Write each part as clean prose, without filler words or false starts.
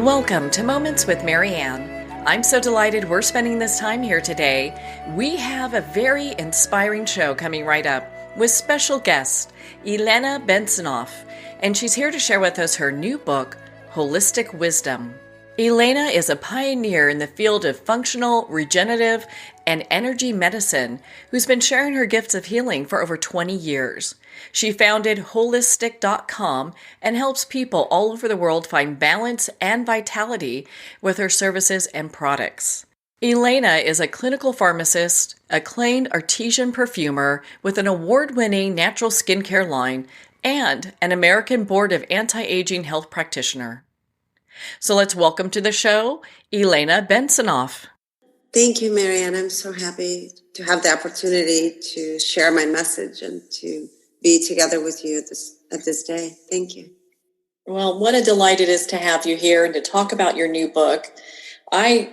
Welcome to Moments with Marianne. I'm so delighted we're spending this time here today. We have a very inspiring show coming right up with special guest, Elena Bensonoff, and she's here to share with us her new book, Wholistic Wisdom. Elena is a pioneer in the field of functional, regenerative, and energy medicine who's been sharing her gifts of healing for over 20 years. She founded Wholistic.com and helps people all over the world find balance and vitality with her services and products. Elena is a clinical pharmacist, acclaimed artisan perfumer with an award-winning natural skincare line, and an American Board of Anti-Aging Health Practitioner. So let's welcome to the show, Elena Bensonoff. Thank you, Marianne. I'm so happy to have the opportunity to share my message and to be together with you at this day. Thank you. Well, what a delight it is to have you here and to talk about your new book. I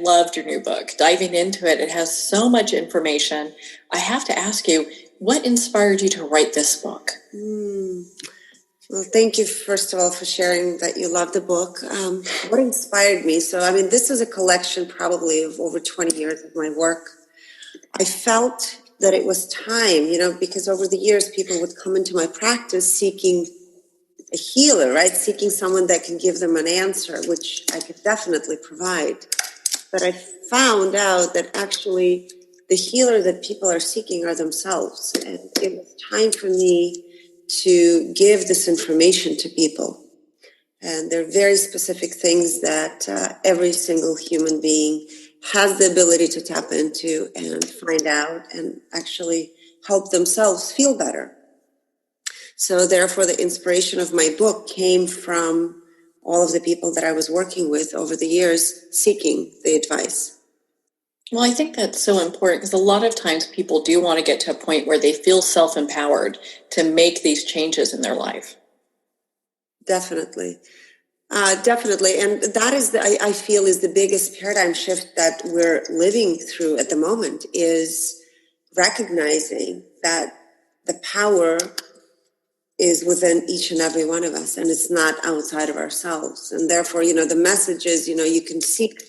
loved your new book. Diving into it, it has so much information. I have to ask you, what inspired you to write this book? Well, thank you, first of all, for sharing that you love the book. What inspired me? This is a collection probably of over 20 years of my work. I felt that it was time, because over the years, people would come into my practice seeking a healer, right? Seeking someone that can give them an answer, which I could definitely provide. But I found out that actually the healer that people are seeking are themselves. And it was time for me to give this information to people. And there are very specific things that every single human being has the ability to tap into and find out and actually help themselves feel better. So therefore, the inspiration of my book came from all of the people that I was working with over the years seeking the advice. Well, I think that's so important because a lot of times people do want to get to a point where they feel self-empowered to make these changes in their life. Definitely. Definitely. And that is, I feel, is the biggest paradigm shift that we're living through at the moment, is recognizing that the power is within each and every one of us, and it's not outside of ourselves. And therefore, the message is, you can seek.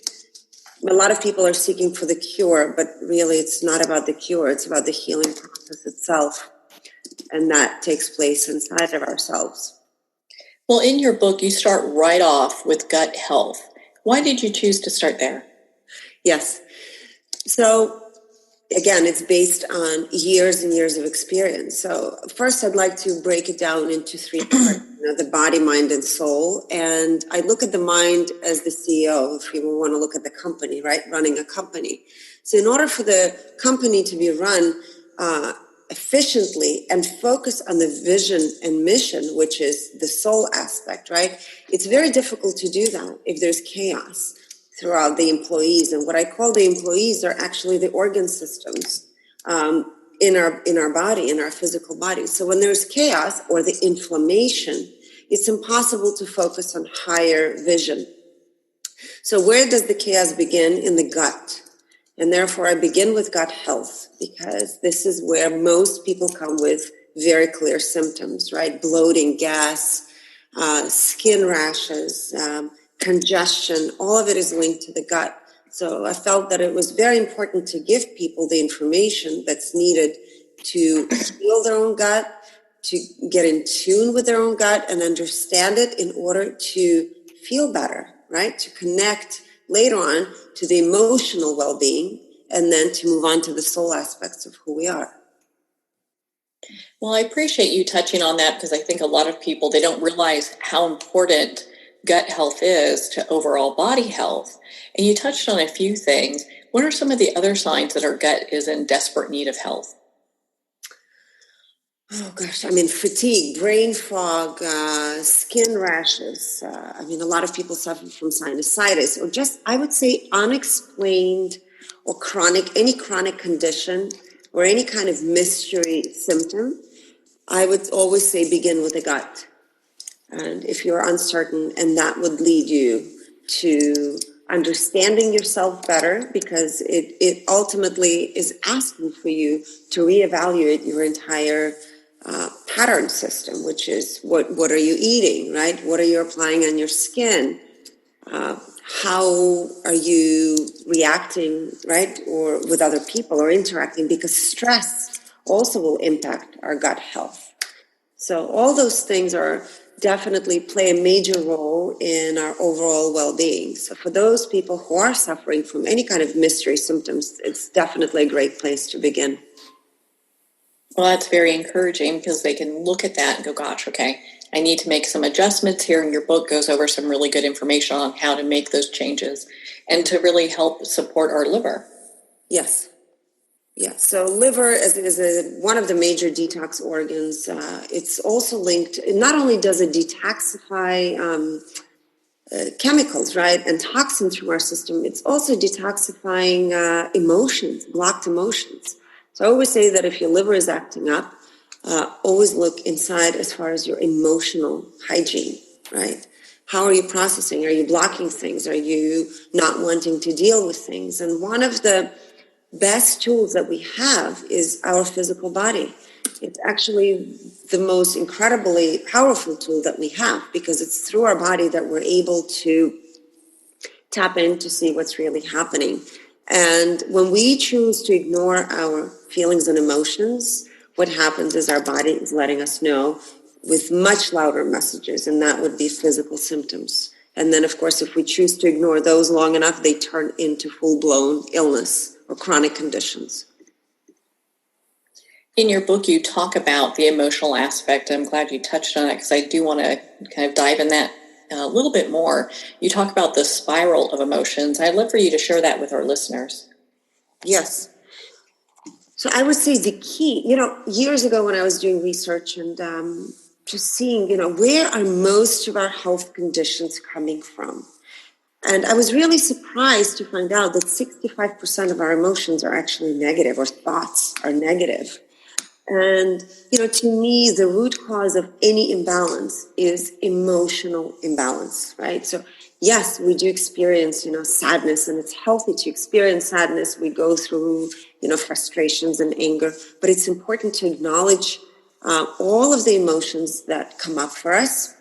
A lot of people are seeking for the cure, but really it's not about the cure. It's about the healing process itself. And that takes place inside of ourselves. Well, in your book, you start right off with gut health. Why did you choose to start there? Yes. So, again, it's based on years and years of experience. So first, I'd like to break it down into three parts, the body, mind, and soul. And I look at the mind as the CEO, if you want to look at the company, right? Running a company. So in order for the company to be run efficiently and focus on the vision and mission, which is the soul aspect, right? It's very difficult to do that if there's chaos throughout the employees. And what I call the employees are actually the organ systems in our body, in our physical body. So when there's chaos or the inflammation, it's impossible to focus on higher vision. So where does the chaos begin? In the gut. And therefore I begin with gut health, because this is where most people come with very clear symptoms, right? Bloating, gas, skin rashes, congestion, all of it is linked to the gut. So I felt that it was very important to give people the information that's needed to heal their own gut, to get in tune with their own gut and understand it in order to feel better, right? To connect later on to the emotional well-being and then to move on to the soul aspects of who we are. Well, I appreciate you touching on that, because I think a lot of people, they don't realize how important gut health is to overall body health. And you touched on a few things. What are some of the other signs that our gut is in desperate need of health? Oh, gosh. Fatigue, brain fog, skin rashes. A lot of people suffer from sinusitis, or just, I would say, unexplained or any chronic condition or any kind of mystery symptom. I would always say begin with the gut. And if you're uncertain, and that would lead you to understanding yourself better, because it ultimately is asking for you to reevaluate your entire pattern system, which is what are you eating, right? What are you applying on your skin? How are you reacting, right, or with other people or interacting? Because stress also will impact our gut health. So all those things are definitely play a major role in our overall well-being. So for those people who are suffering from any kind of mystery symptoms, it's definitely a great place to begin. Well, that's very encouraging because they can look at that and go, gosh, okay, I need to make some adjustments here. And your book goes over some really good information on how to make those changes and to really help support our liver. Yes. Yeah, so liver is one of the major detox organs. It's also linked, not only does it detoxify chemicals, right, and toxins from our system, it's also detoxifying emotions, blocked emotions. So I always say that if your liver is acting up, always look inside as far as your emotional hygiene, right? How are you processing? Are you blocking things? Are you not wanting to deal with things? And one of the best tools that we have is our physical body. It's actually the most incredibly powerful tool that we have because it's through our body that we're able to tap in to see what's really happening. And when we choose to ignore our feelings and emotions, what happens is our body is letting us know with much louder messages, and that would be physical symptoms. And then, of course, if we choose to ignore those long enough, they turn into full-blown illness or chronic conditions. In your book, you talk about the emotional aspect. I'm glad you touched on it because I do want to kind of dive in that a little bit more. You talk about the spiral of emotions. I'd love for you to share that with our listeners. Yes. So I would say the key, years ago when I was doing research and just seeing, where are most of our health conditions coming from? And I was really surprised to find out that 65% of our emotions are actually negative, or thoughts are negative. And, to me, the root cause of any imbalance is emotional imbalance, right? So, yes, we do experience, sadness, and it's healthy to experience sadness. We go through, frustrations and anger, but it's important to acknowledge all of the emotions that come up for us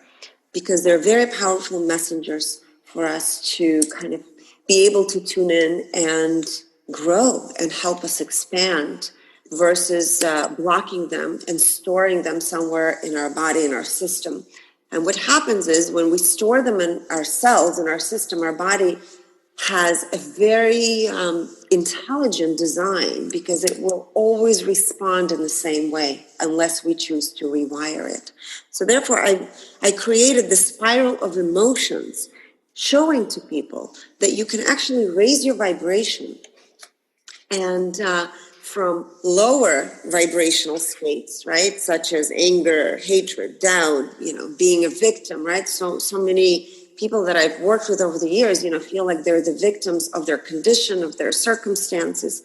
because they're very powerful messengers for us to kind of be able to tune in and grow and help us expand versus blocking them and storing them somewhere in our body, in our system. And what happens is when we store them in our cells, in our system, our body has a very intelligent design because it will always respond in the same way unless we choose to rewire it. So therefore, I created the spiral of emotions, showing to people that you can actually raise your vibration and from lower vibrational states, right, such as anger, hatred, doubt, being a victim, right? So many people that I've worked with over the years, feel like they're the victims of their condition, of their circumstances.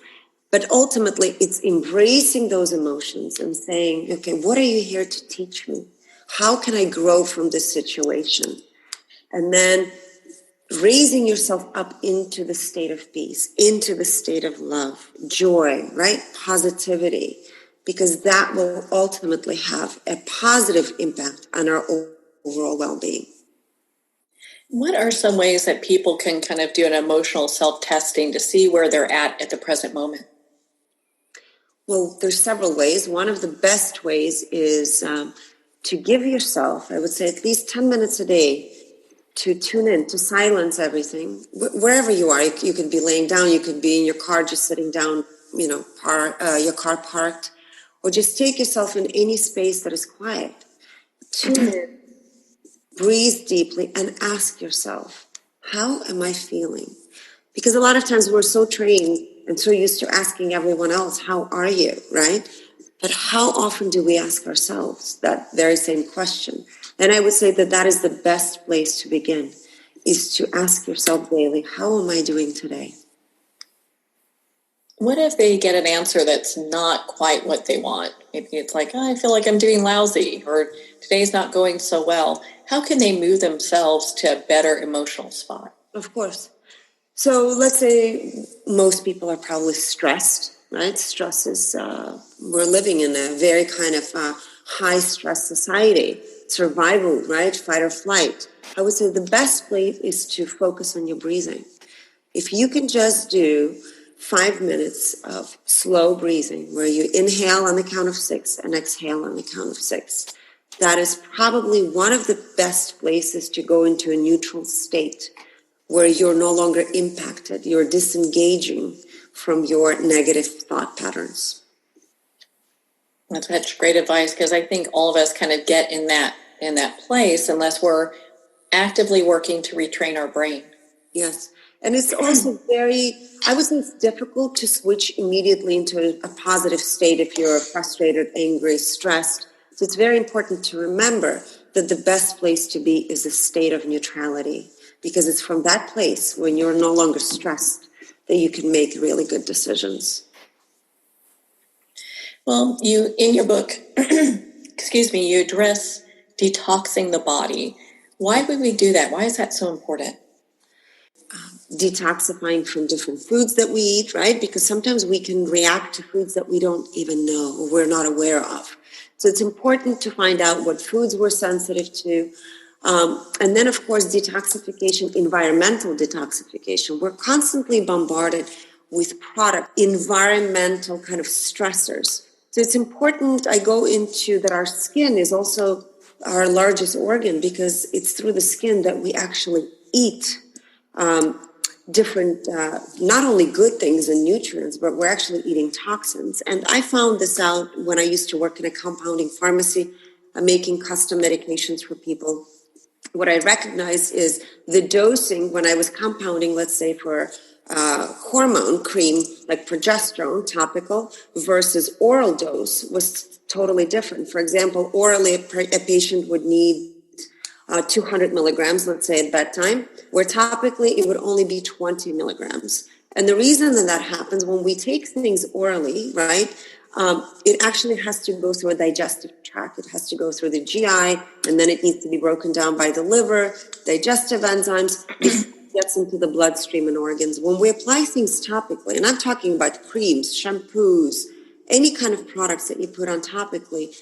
But ultimately, it's embracing those emotions and saying, okay, what are you here to teach me? How can I grow from this situation? And then raising yourself up into the state of peace, into the state of love, joy, right? Positivity, because that will ultimately have a positive impact on our overall well-being. What are some ways that people can kind of do an emotional self-testing to see where they're at the present moment? Well, there's several ways. One of the best ways is to give yourself, I would say, at least 10 minutes a day to tune in, to silence everything, wherever you are. You could be laying down, you could be in your car just sitting down, your car parked, or just take yourself in any space that is quiet. Tune in, breathe deeply, and ask yourself, how am I feeling? Because a lot of times we're so trained and so used to asking everyone else, how are you, right? But how often do we ask ourselves that very same question? And I would say that is the best place to begin, is to ask yourself daily, how am I doing today? What if they get an answer that's not quite what they want? Maybe it's like, I feel like I'm doing lousy, or today's not going so well. How can they move themselves to a better emotional spot? Of course. So let's say most people are probably stressed, right? Stress is, we're living in a very kind of high stress society, survival, right? Fight or flight. I would say the best place is to focus on your breathing. If you can just do 5 minutes of slow breathing, where you inhale on the count of 6 and exhale on the count of 6, that is probably one of the best places to go into a neutral state where you're no longer impacted, you're disengaging from your negative thought patterns. That's such great advice, because I think all of us kind of get in that place unless we're actively working to retrain our brain. Yes. And it's also I would say it's difficult to switch immediately into a positive state if you're frustrated, angry, stressed. So it's very important to remember that the best place to be is a state of neutrality, because it's from that place, when you're no longer stressed, that you can make really good decisions. Well, you, in your book, you address detoxing the body. Why would we do that? Why is that so important? Detoxifying from different foods that we eat, right? Because sometimes we can react to foods that we don't even know or we're not aware of. So it's important to find out what foods we're sensitive to. And then, of course, detoxification, environmental detoxification. We're constantly bombarded with environmental kind of stressors. So it's important, I go into that our skin is also our largest organ, because it's through the skin that we actually eat different, not only good things and nutrients, but we're actually eating toxins. And I found this out when I used to work in a compounding pharmacy, making custom medications for people. What I recognized is the dosing when I was compounding, let's say for hormone cream, like progesterone topical, versus oral dose was totally different. For example, orally, a patient would need 200 milligrams, let's say at bedtime, where topically it would only be 20 milligrams. And the reason that happens when we take things orally, right, it actually has to go through a digestive tract. It has to go through the GI, and then it needs to be broken down by the liver, digestive enzymes, gets into the bloodstream and organs. When we apply things topically, and I'm talking about creams, shampoos, any kind of products that you put on topically,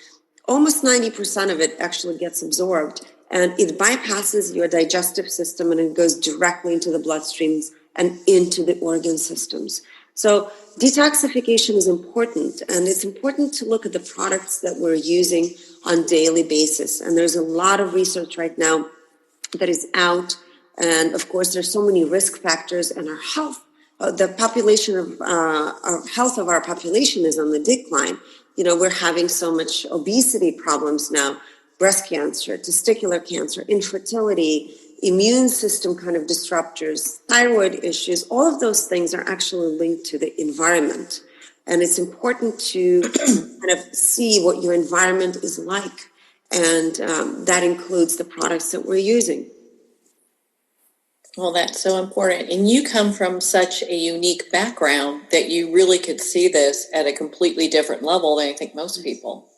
almost 90% of it actually gets absorbed, and it bypasses your digestive system and it goes directly into the bloodstreams and into the organ systems. So detoxification is important, and it's important to look at the products that we're using on daily basis. And there's a lot of research right now that is out. And of course, there's so many risk factors, and our health, the population of our health of our population is on the decline. You know, we're having so much obesity problems now, breast cancer, testicular cancer, infertility, immune system kind of disruptors, thyroid issues. All of those things are actually linked to the environment. And it's important to kind of see what your environment is like. And that includes the products that we're using. Well, that's so important. And you come from such a unique background that you really could see this at a completely different level than I think most people.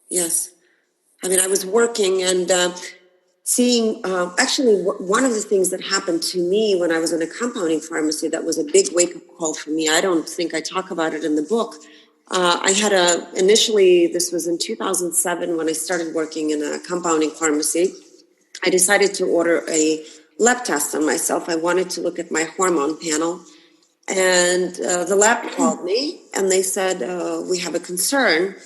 Yes. I mean, I was working and seeing, actually, one of the things that happened to me when I was in a compounding pharmacy that was a big wake-up call for me. I don't think I talk about it in the book. I had initially, this was in 2007 when I started working in a compounding pharmacy. I decided to order a lab test on myself. I wanted to look at my hormone panel. And the lab called me and they said, we have a concern.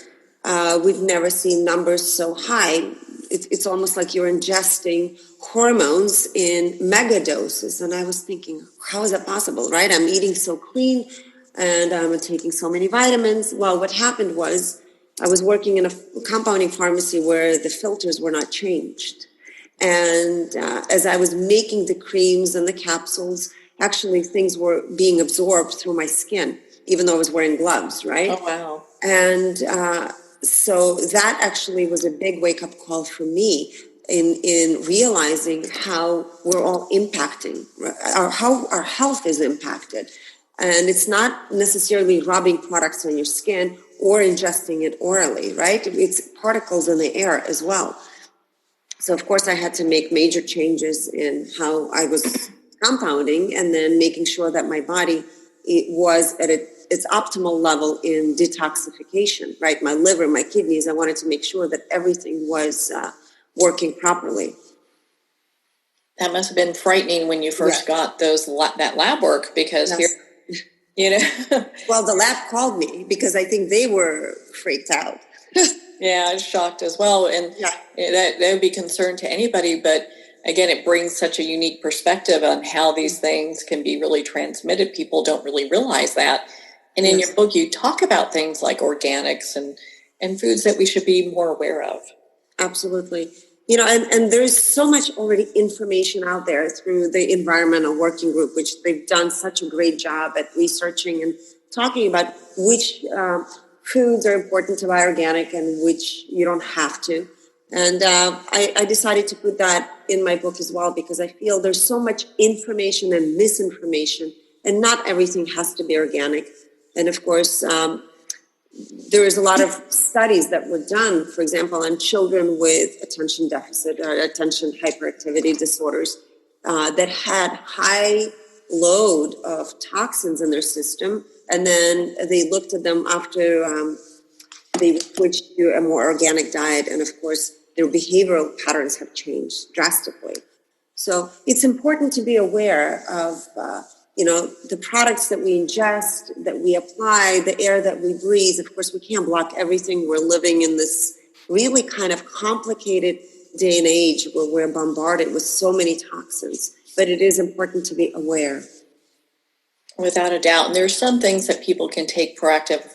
We've never seen numbers so high. It's almost like you're ingesting hormones in mega doses. And I was thinking, how is that possible, right? I'm eating so clean and I'm taking so many vitamins. Well, what happened was I was working in a compounding pharmacy where the filters were not changed. And as I was making the creams and the capsules, actually things were being absorbed through my skin, even though I was wearing gloves, right? Oh, wow. And so that actually was a big wake-up call for me in realizing how we're all impacting, how our health is impacted. And it's not necessarily rubbing products on your skin or ingesting it orally, right? It's particles in the air as well. So, of course, I had to make major changes in how I was compounding and then making sure that my body was at its optimal level in detoxification, right? My liver, my kidneys, I wanted to make sure that everything was working properly. That must have been frightening when you first got that lab work, because here, Well, the lab called me because I think they were freaked out. Yeah, I was shocked as well. And that would be concern to anybody. But again, it brings such a unique perspective on how these things can be really transmitted. People don't really realize that. And in your book, you talk about things like organics and foods that we should be more aware of. Absolutely. And there's so much already information out there through the Environmental Working Group, which they've done such a great job at researching and talking about which foods are important to buy organic and which you don't have to. And I decided to put that in my book as well, because I feel there's so much information and misinformation, and not everything has to be organic. And of course, there is a lot of studies that were done, for example, on children with attention deficit or attention hyperactivity disorders that had high load of toxins in their system. And then they looked at them after they switched to a more organic diet. And of course, their behavioral patterns have changed drastically. So it's important to be aware of the products that we ingest, that we apply, the air that we breathe. Of course, we can't block everything. We're living in this really kind of complicated day and age where we're bombarded with so many toxins. But it is important to be aware. Without a doubt. And there's some things that people can take proactive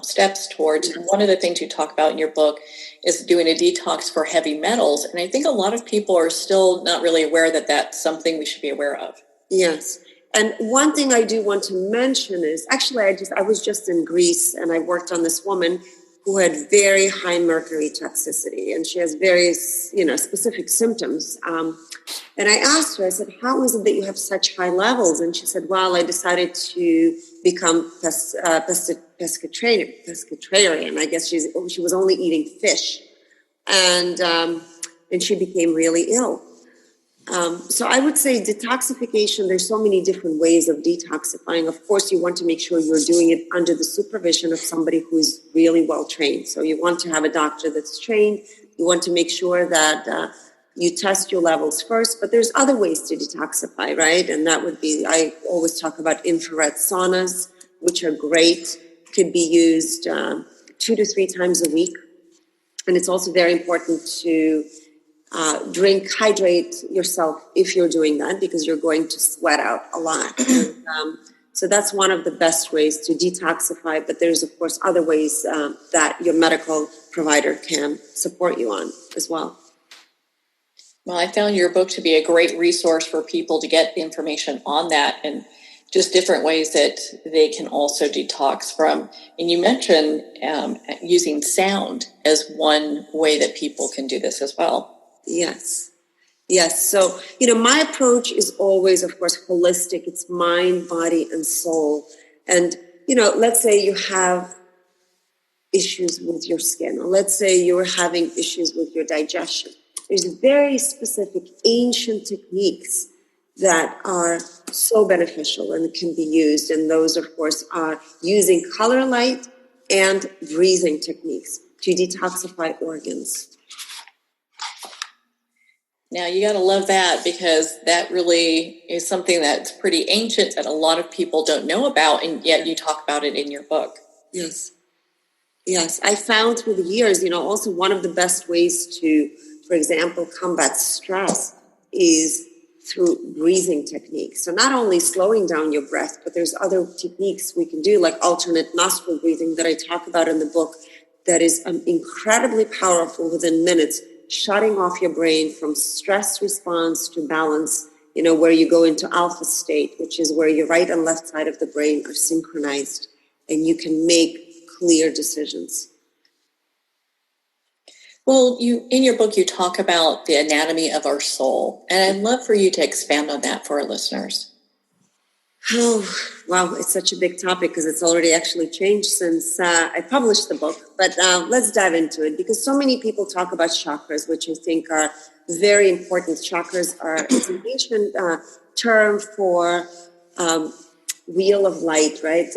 steps towards. Yes. One of the things you talk about in your book is doing a detox for heavy metals. And I think a lot of people are still not really aware that that's something we should be aware of. Yes. And one thing I do want to mention is, actually, I was just in Greece, and I worked on this woman who had very high mercury toxicity, and she has various, specific symptoms. And I asked her, I said, how is it that you have such high levels? And she said, well, I decided to become pescatarian. I guess she was only eating fish, and she became really ill. So I would say detoxification, there's so many different ways of detoxifying. Of course, you want to make sure you're doing it under the supervision of somebody who is really well trained. So you want to have a doctor that's trained. You want to make sure that you test your levels first. But there's other ways to detoxify, right? And that would be, I always talk about infrared saunas, which are great, could be used 2 to 3 times a week. And it's also very important to hydrate yourself if you're doing that, because you're going to sweat out a lot. And, so that's one of the best ways to detoxify. But there's, of course, other ways that your medical provider can support you on as well. Well, I found your book to be a great resource for people to get information on that, and just different ways that they can also detox from. And you mentioned using sound as one way that people can do this as well. Yes. So, my approach is always, of course, holistic. It's mind, body, and soul. And, let's say you have issues with your skin, or let's say you're having issues with your digestion. There's very specific ancient techniques that are so beneficial and can be used. And those, of course, are using color light and breathing techniques to detoxify organs. Now, you got to love that, because that really is something that's pretty ancient that a lot of people don't know about, and yet you talk about it in your book. Yes. I found through the years, also one of the best ways to, for example, combat stress is through breathing techniques. So not only slowing down your breath, but there's other techniques we can do, like alternate nostril breathing that I talk about in the book, that is incredibly powerful within minutes, shutting off your brain from stress response to balance, where you go into alpha state, which is where your right and left side of the brain are synchronized, and you can make clear decisions. Well, in your book, you talk about the anatomy of our soul, and I'd love for you to expand on that for our listeners. Oh, wow, it's such a big topic, because it's already actually changed since I published the book. But let's dive into it, because so many people talk about chakras, which I think are very important. Chakras it's an ancient term for wheel of light, right?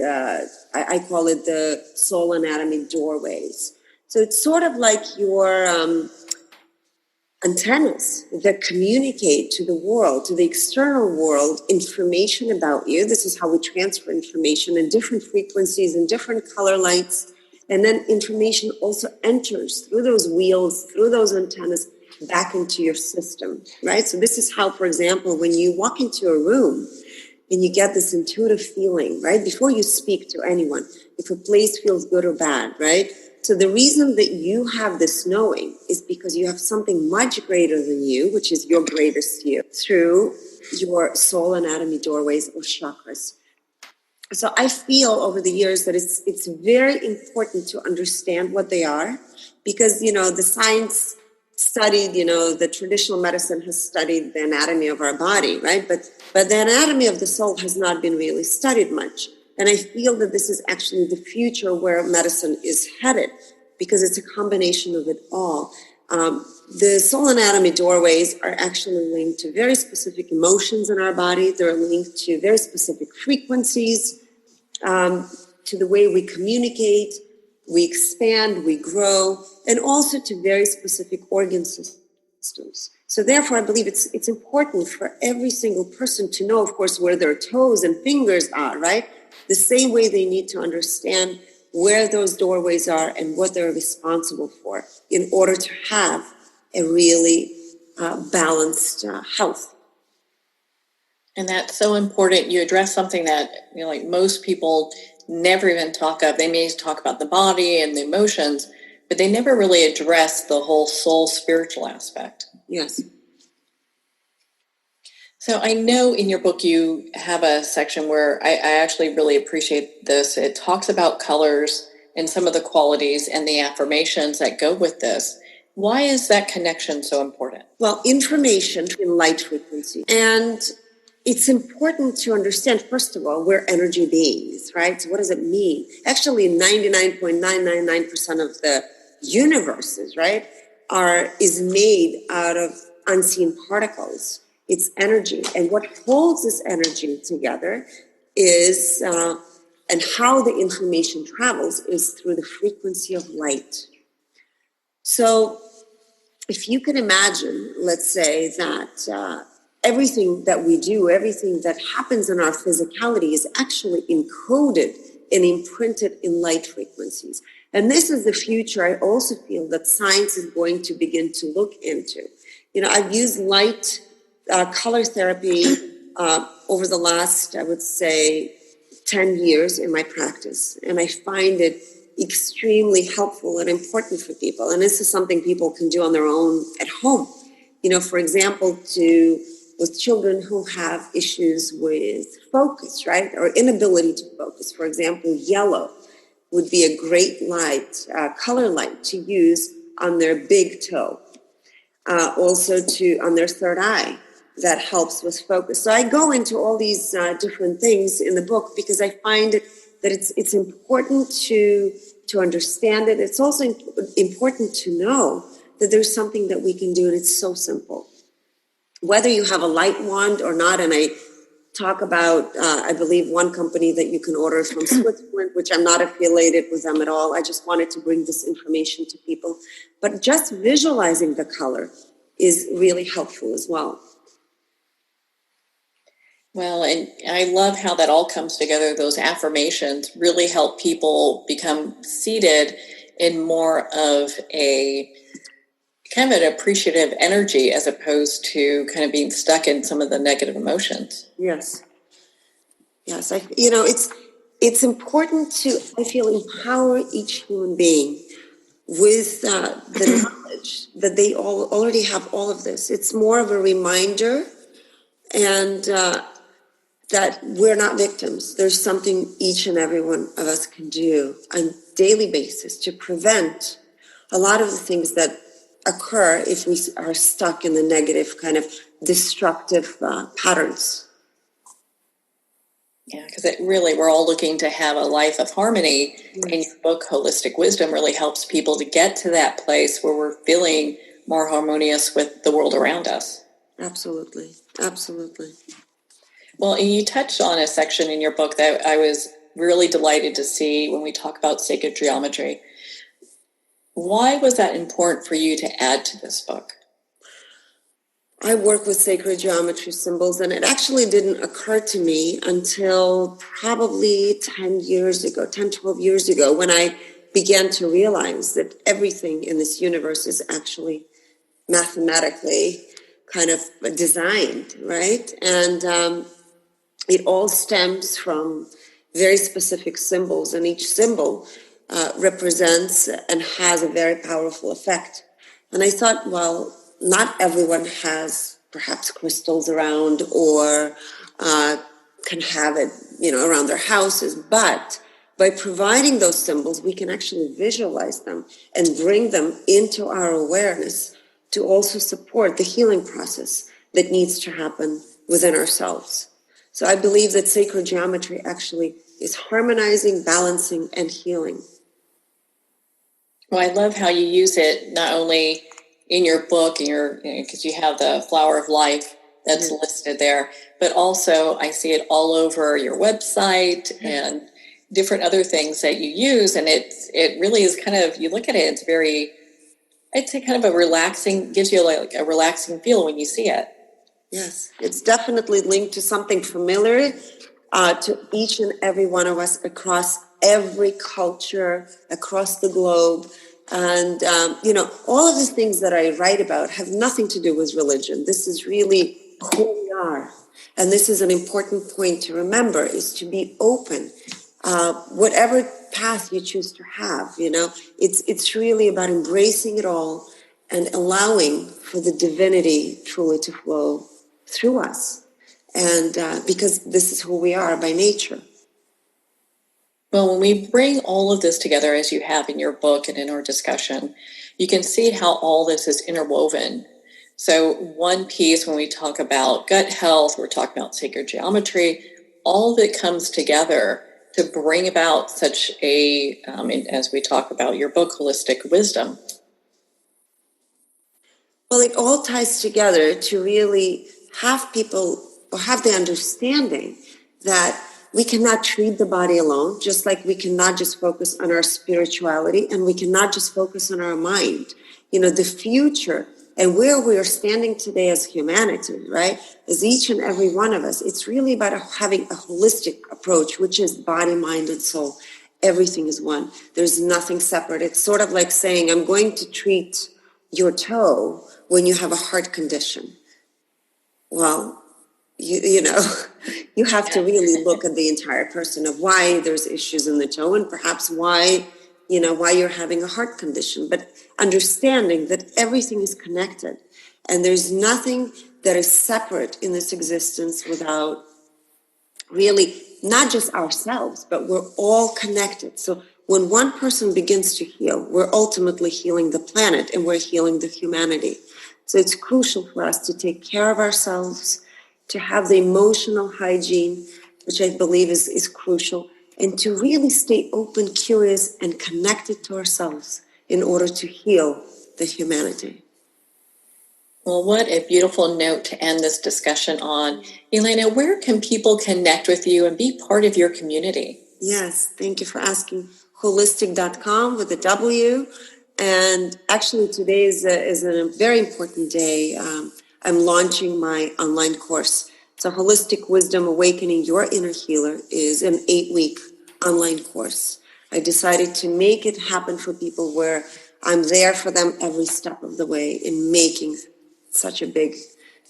I call it the soul anatomy doorways. So it's sort of like your antennas that communicate to the world, to the external world, information about you. This is how we transfer information in different frequencies and different color lights. And then information also enters through those wheels, through those antennas, back into your system, right? So this is how, for example, when you walk into a room and you get this intuitive feeling, right? Before you speak to anyone, if a place feels good or bad, right? So the reason that you have this knowing is because you have something much greater than you, which is your greatest you, through your soul anatomy doorways or chakras. So I feel over the years that it's very important to understand what they are, because, the science studied, the traditional medicine has studied the anatomy of our body, right? But the anatomy of the soul has not been really studied much. And I feel that this is actually the future where medicine is headed, because it's a combination of it all. The soul anatomy doorways are actually linked to very specific emotions in our body. They're linked to very specific frequencies, to the way we communicate, we expand, we grow, and also to very specific organ systems. So therefore, I believe it's important for every single person to know, of course, where their toes and fingers are, right? The same way they need to understand where those doorways are and what they're responsible for in order to have a really balanced health. And that's so important. You address something that, like most people never even talk of. They may talk about the body and the emotions, but they never really address the whole soul spiritual aspect. Yes. So I know in your book you have a section where I actually really appreciate this. It talks about colors and some of the qualities and the affirmations that go with this. Why is that connection so important? Well, information in light frequency. And it's important to understand, first of all, we're energy beings, right? So what does it mean? Actually, 99.999% of the universes, right, is made out of unseen particles. It's energy. And what holds this energy together is, and how the information travels is through the frequency of light. So if you can imagine, let's say that everything that we do, everything that happens in our physicality is actually encoded and imprinted in light frequencies. And this is the future I also feel that science is going to begin to look into. I've used light color therapy over the last, I would say, 10 years in my practice. And I find it extremely helpful and important for people. And this is something people can do on their own at home. For example, with children who have issues with focus, right? Or inability to focus. For example, yellow would be a great light, color light to use on their big toe. Also on their third eye, that helps with focus. So I go into all these different things in the book because I find that it's important to understand it. It's also important to know that there's something that we can do, and it's so simple. Whether you have a light wand or not, and I talk about, I believe, one company that you can order from Switzerland, which I'm not affiliated with them at all. I just wanted to bring this information to people. But just visualizing the color is really helpful as well. Well, and I love how that all comes together. Those affirmations really help people become seated in more of a kind of an appreciative energy as opposed to kind of being stuck in some of the negative emotions. Yes. It's important to, I feel, empower each human being with the knowledge that they already have all of this. It's more of a reminder, and that we're not victims. There's something each and every one of us can do on a daily basis to prevent a lot of the things that occur if we are stuck in the negative kind of destructive patterns. Yeah, because we're all looking to have a life of harmony. Yes. And your book, Wholistic Wisdom, really helps people to get to that place where we're feeling more harmonious with the world around us. Absolutely. Well, and you touched on a section in your book that I was really delighted to see when we talk about sacred geometry. Why was that important for you to add to this book? I work with sacred geometry symbols, and it actually didn't occur to me until probably 10 years ago, 10, 12 years ago, when I began to realize that everything in this universe is actually mathematically kind of designed, right? And it all stems from very specific symbols, and each symbol represents and has a very powerful effect. And I thought, well, not everyone has perhaps crystals around or can have it, around their houses, but by providing those symbols, we can actually visualize them and bring them into our awareness to also support the healing process that needs to happen within ourselves. So I believe that sacred geometry actually is harmonizing, balancing, and healing. Well, I love how you use it not only in your book, because you have the flower of life that's listed there, but also I see it all over your website and different other things that you use. And it really is kind of, you look at it, it's very, I'd say kind of a relaxing, gives you like a relaxing feel when you see it. Yes, it's definitely linked to something familiar to each and every one of us across every culture, across the globe. And, all of the things that I write about have nothing to do with religion. This is really who we are. And this is an important point to remember, is to be open. Whatever path you choose to have, it's really about embracing it all and allowing for the divinity truly to flow through us. And because this is who we are by nature. Well, when we bring all of this together, as you have in your book and in our discussion, you can see how all this is interwoven. So one piece, when we talk about gut health, we're talking about sacred geometry, all of it comes together to bring about such a, as we talk about your book, Holistic Wisdom. Well, it all ties together to really have people or have the understanding that we cannot treat the body alone, just like we cannot just focus on our spirituality and we cannot just focus on our mind. The future and where we are standing today as humanity, right, as each and every one of us, it's really about having a holistic approach, which is body, mind, and soul. Everything is one. There's nothing separate. It's sort of like saying, I'm going to treat your toe when you have a heart condition. Well, you have to really look at the entire person of why there's issues in the toe and perhaps why you're having a heart condition. But understanding that everything is connected and there's nothing that is separate in this existence without really not just ourselves, but we're all connected. So when one person begins to heal, we're ultimately healing the planet and we're healing the humanity. So it's crucial for us to take care of ourselves, to have the emotional hygiene, which I believe is crucial, and to really stay open, curious, and connected to ourselves in order to heal the humanity. Well, what a beautiful note to end this discussion on. Elena, where can people connect with you and be part of your community? Yes, thank you for asking. Wholistic.com with a W. And actually today is a very important day. I'm launching my online course. So Holistic Wisdom Awakening Your Inner Healer is an 8-week online course. I decided to make it happen for people where I'm there for them every step of the way in making such a big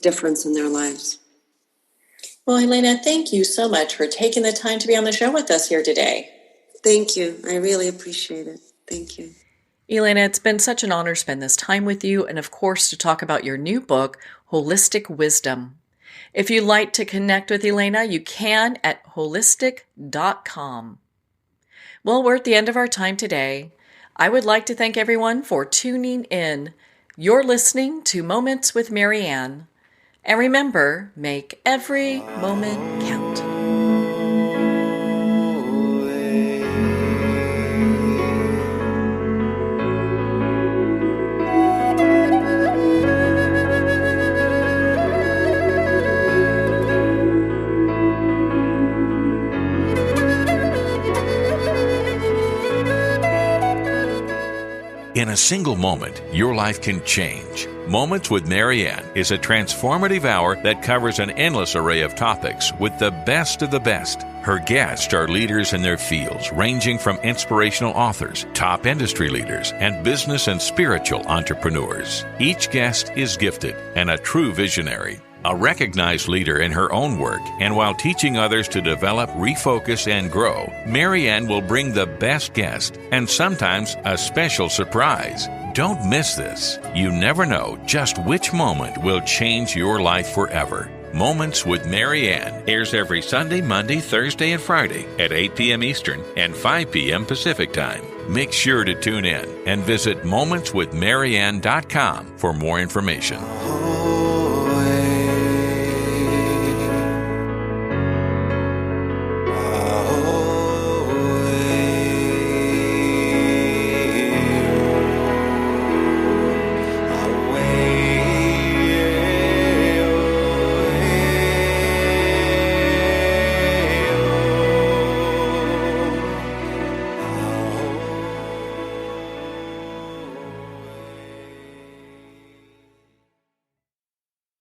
difference in their lives. Well, Elena, thank you so much for taking the time to be on the show with us here today. Thank you. I really appreciate it. Thank you. Elena, it's been such an honor to spend this time with you and, of course, to talk about your new book, Holistic Wisdom. If you'd like to connect with Elena, you can at Wholistic.com. Well, we're at the end of our time today. I would like to thank everyone for tuning in. You're listening to Moments with Marianne. And remember, make every moment count. In a single moment, your life can change. Moments with Marianne is a transformative hour that covers an endless array of topics with the best of the best. Her guests are leaders in their fields, ranging from inspirational authors, top industry leaders, and business and spiritual entrepreneurs. Each guest is gifted and a true visionary, a recognized leader in her own work, and while teaching others to develop, refocus, and grow, Marianne will bring the best guest and sometimes a special surprise. Don't miss this. You never know just which moment will change your life forever. Moments with Marianne airs every Sunday, Monday, Thursday, and Friday at 8 p.m. Eastern and 5 p.m. Pacific Time. Make sure to tune in and visit momentswithmarianne.com for more information.